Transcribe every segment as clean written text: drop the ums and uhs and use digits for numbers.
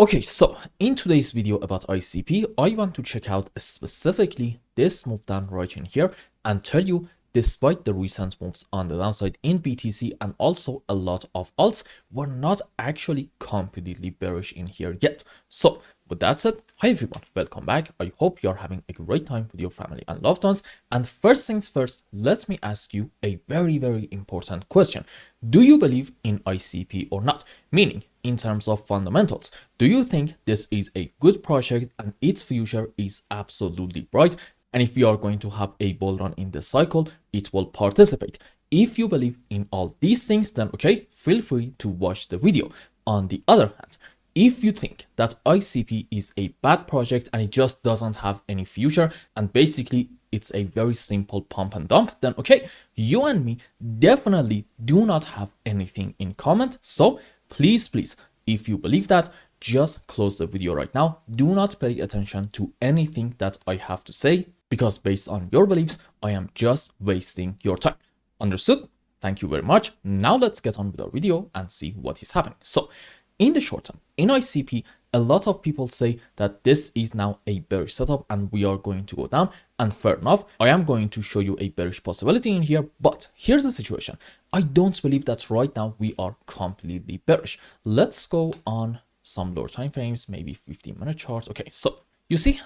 Okay, so in today's video about ICP, I want to check out specifically this move down right in here and tell you, despite the recent moves on the downside in BTC and also a lot of alts, we're not actually completely bearish in here yet. So with that said, hi everyone, welcome back. I hope you're having a great time with your family and loved ones. And first things first, let me ask you a very important question. Do you believe in ICP or not? Meaning, in terms of fundamentals, do you think this is a good project and its future is absolutely bright? And if you are going to have a bull run in this cycle, it will participate. If you believe in all these things, then okay, feel free to watch the video. On the other hand, if you think that ICP is a bad project and it just doesn't have any future and basically it's a very simple pump and dump, then okay, you and me definitely do not have anything in common. So please, if you believe that, just close the video right now. Do not pay attention to anything that I have to say, because based on your beliefs, I am just wasting your time. Understood? Thank you very much. Now let's get on with our video and see what is happening. So in the short term, in ICP, a lot of people say that this is now a bearish setup and we are going to go down. And fair enough, I am going to show you a bearish possibility in here, but here's the situation. I don't believe that right now we are completely bearish. Let's go on some lower time frames, maybe 15-minute chart. Okay, so you see,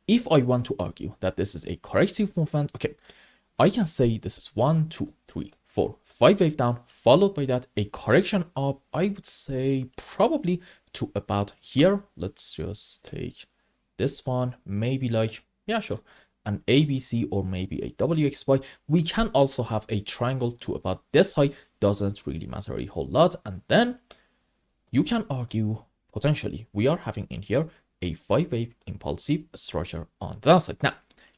if I want to argue that this is a corrective movement, okay, I can say this is 1, 2, 3, 4, 5 wave down, followed by that a correction up, I would say probably to about here. Let's just take this one, maybe like, yeah, sure, an ABC or maybe a WXY. We can also have a triangle to about this high, doesn't really matter a whole lot. And then you can argue potentially we are having in here a 5-wave impulsive structure on the downside. Now,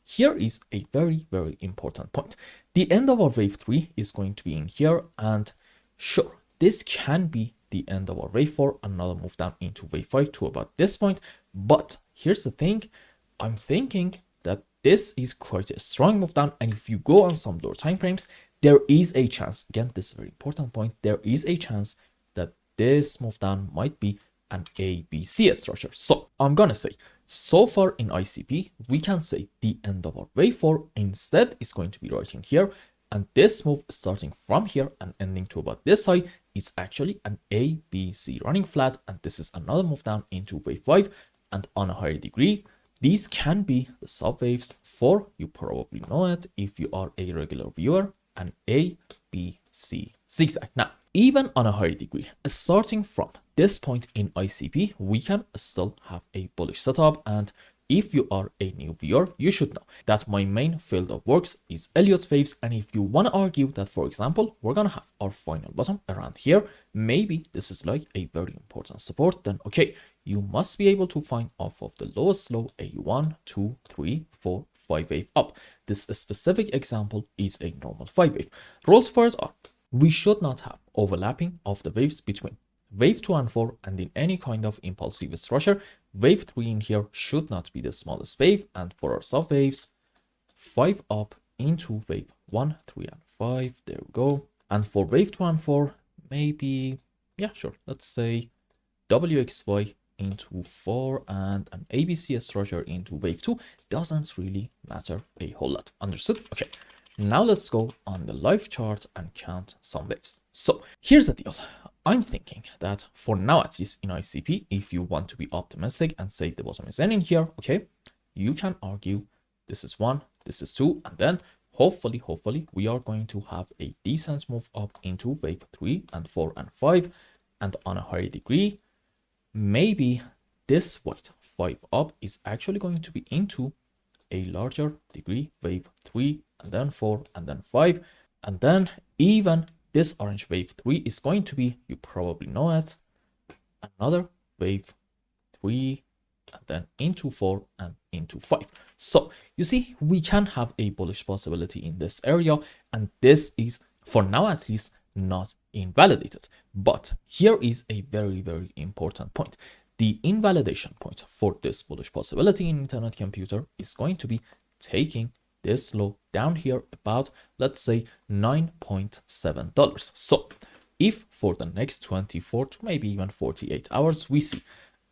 here is a very important point. The end of our wave 3 is going to be in here, and sure, this can be the end of our wave 4, another move down into wave 5 to about this point. But here's the thing, I'm thinking that this is quite a strong move down, and if you go on some lower time frames, there is a chance, again, this is a very important point, there is a chance that this move down might be an ABC structure. So I'm gonna say, so far in ICP, we can say the end of our wave 4 instead is going to be right in here. And this move starting from here and ending to about this high is actually an ABC running flat. And this is another move down into wave 5. And on a higher degree, these can be the sub waves for, you probably know it if you are a regular viewer, an ABC zigzag. Now, even on a higher degree, starting from this point in ICP, we can still have a bullish setup. And if you are a new viewer, you should know that my main field of works is Elliott Waves. And if you want to argue that, for example, we're going to have our final bottom around here, maybe this is like a very important support, then okay, you must be able to find off of the lowest low a 1, 2, 3, 4, 5 wave up. This specific example is a normal 5 wave. Rules for it are, we should not have overlapping of the waves between wave 2 and 4 and in any kind of impulsive structure. Wave 3 in here should not be the smallest wave, and for our sub waves, 5 up into wave 1, 3 and 5, there we go. And for wave 2 and 4, maybe, yeah, sure, let's say WXY into 4 and an ABC structure into wave 2, doesn't really matter a whole lot. Understood? Okay. Now let's go on the live chart and count some waves. So here's the deal. I'm thinking that for now, at least in ICP, if you want to be optimistic and say the bottom is ending here, okay, you can argue this is 1, this is 2, and then hopefully we are going to have a decent move up into wave 3 and 4 and 5. And on a higher degree, maybe this white 5 up is actually going to be into a larger degree, wave 3 and then 4 and then 5, and then even this orange wave 3 is going to be, you probably know it, another wave 3 and then into 4 and into 5. So you see, we can have a bullish possibility in this area, and this is for now at least not invalidated. But here is a very important point. The invalidation point for this bullish possibility in internet computer is going to be taking this low down here about, let's say, $9.7. So if for the next 24 to maybe even 48 hours we see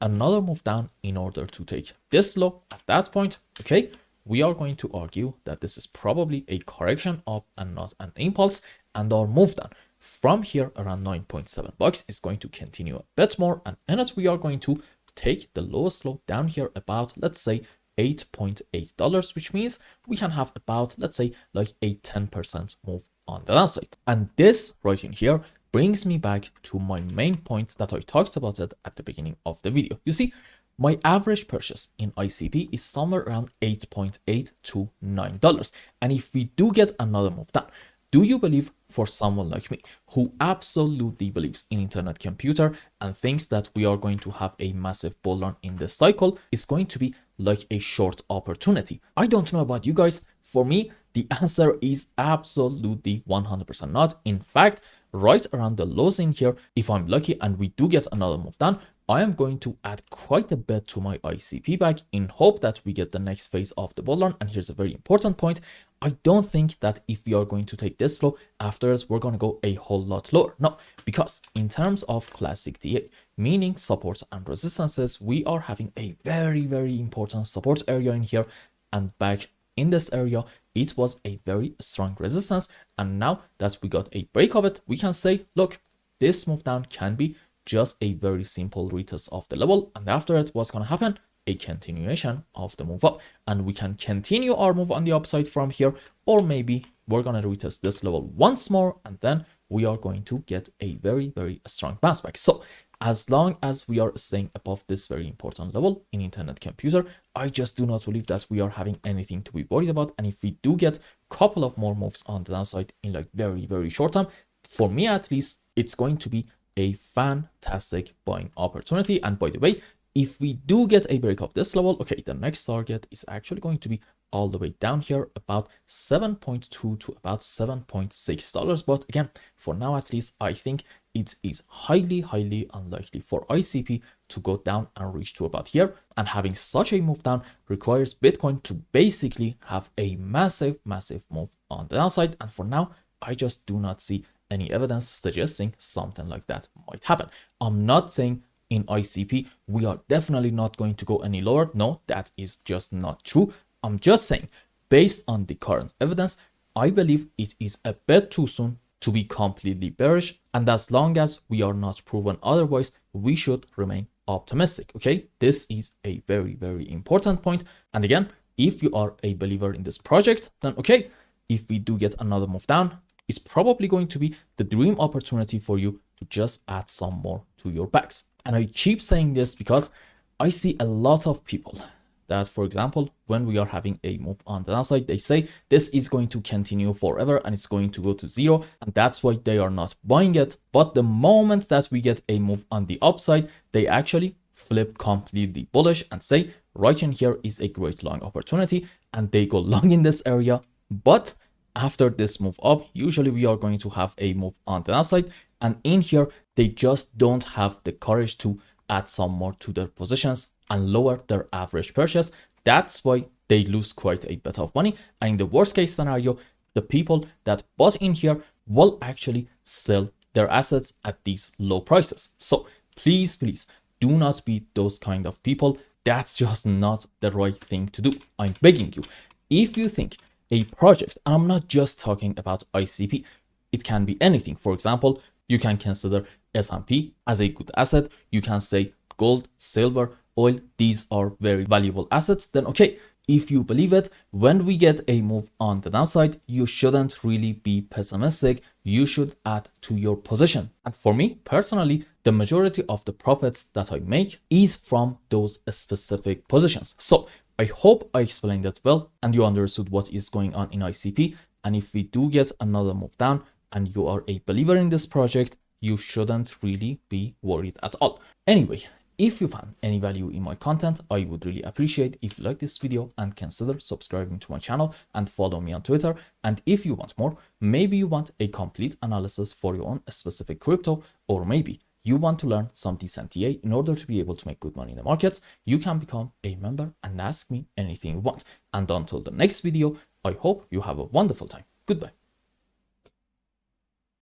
another move down in order to take this low, at that point, okay, we are going to argue that this is probably a correction up and not an impulse, and our move down from here around 9.7 bucks is going to continue a bit more, and in it we are going to take the lowest low down here about, let's say, $8.8, which means we can have about, let's say, like a 10% move on the downside. And this right in here brings me back to my main point that I talked about it at the beginning of the video. You see, my average purchase in ICP is somewhere around $8.8 to $9. And if we do get another move down, do you believe for someone like me who absolutely believes in internet computer and thinks that we are going to have a massive bull run in this cycle is going to be like a short opportunity? I don't know about you guys. For me, the answer is absolutely 100% not. In fact, right around the lows in here, if I'm lucky and we do get another move down, I am going to add quite a bit to my ICP bag in hope that we get the next phase of the bull run. And here's a very important point. I don't think that if we are going to take this low, afterwards we're going to go a whole lot lower. No, because in terms of classic TA, meaning support and resistances, we are having a very, very important support area in here. And back in this area, it was a very strong resistance. And now that we got a break of it, we can say, look, this move down can be just a very simple retest of the level, and after it, what's going to happen? A continuation of the move up, and we can continue our move on the upside from here, or maybe we're going to retest this level once more, and then we are going to get a very, very strong bounce back. So as long as we are staying above this very important level in internet computer, I just do not believe that we are having anything to be worried about. And if we do get a couple of more moves on the downside in like very, very short time, for me at least, it's going to be a fantastic buying opportunity. And by the way, if we do get a break of this level, okay, the next target is actually going to be all the way down here, about 7.2 to about $7.6. But again, for now at least, I think it is highly, highly unlikely for ICP to go down and reach to about here. And having such a move down requires Bitcoin to basically have a massive, massive move on the downside. And for now, I just do not see any evidence suggesting something like that might happen. I'm not saying in ICP we are definitely not going to go any lower. No, that is just not true. I'm just saying, based on the current evidence, I believe it is a bit too soon to be completely bearish, and as long as we are not proven otherwise, we should remain optimistic. Okay, this is a very, very important point. And again, if you are a believer in this project, then okay, if we do get another move down, it's probably going to be the dream opportunity for you to just add some more to your bags. And I keep saying this because I see a lot of people that, for example, when we are having a move on the downside, they say this is going to continue forever and it's going to go to zero, and that's why they are not buying it. But the moment that we get a move on the upside, they actually flip completely bullish and say right in here is a great long opportunity, and they go long in this area. But after this move up, usually we are going to have a move on the downside, and in here they just don't have the courage to add some more to their positions and lower their average purchase. That's why they lose quite a bit of money, and in the worst case scenario, the people that bought in here will actually sell their assets at these low prices. So please, please do not be those kind of people. That's just not the right thing to do. I'm begging you, if you think a project, and I'm not just talking about ICP, it can be anything. For example, you can consider S&P as a good asset. You can say gold, silver, oil, these are very valuable assets. Then okay, if you believe it, when we get a move on the downside, you shouldn't really be pessimistic. You should add to your position. And for me personally, the majority of the profits that I make is from those specific positions. So I hope I explained that well and you understood what is going on in ICP. And if we do get another move down and you are a believer in this project, you shouldn't really be worried at all. Anyway, if you found any value in my content, I would really appreciate if you like this video and consider subscribing to my channel and follow me on Twitter. And if you want more, maybe you want a complete analysis for your own specific crypto, or maybe you want to learn some decent TA in order to be able to make good money in the markets, you can become a member and ask me anything you want. And until the next video, I hope you have a wonderful time. Goodbye.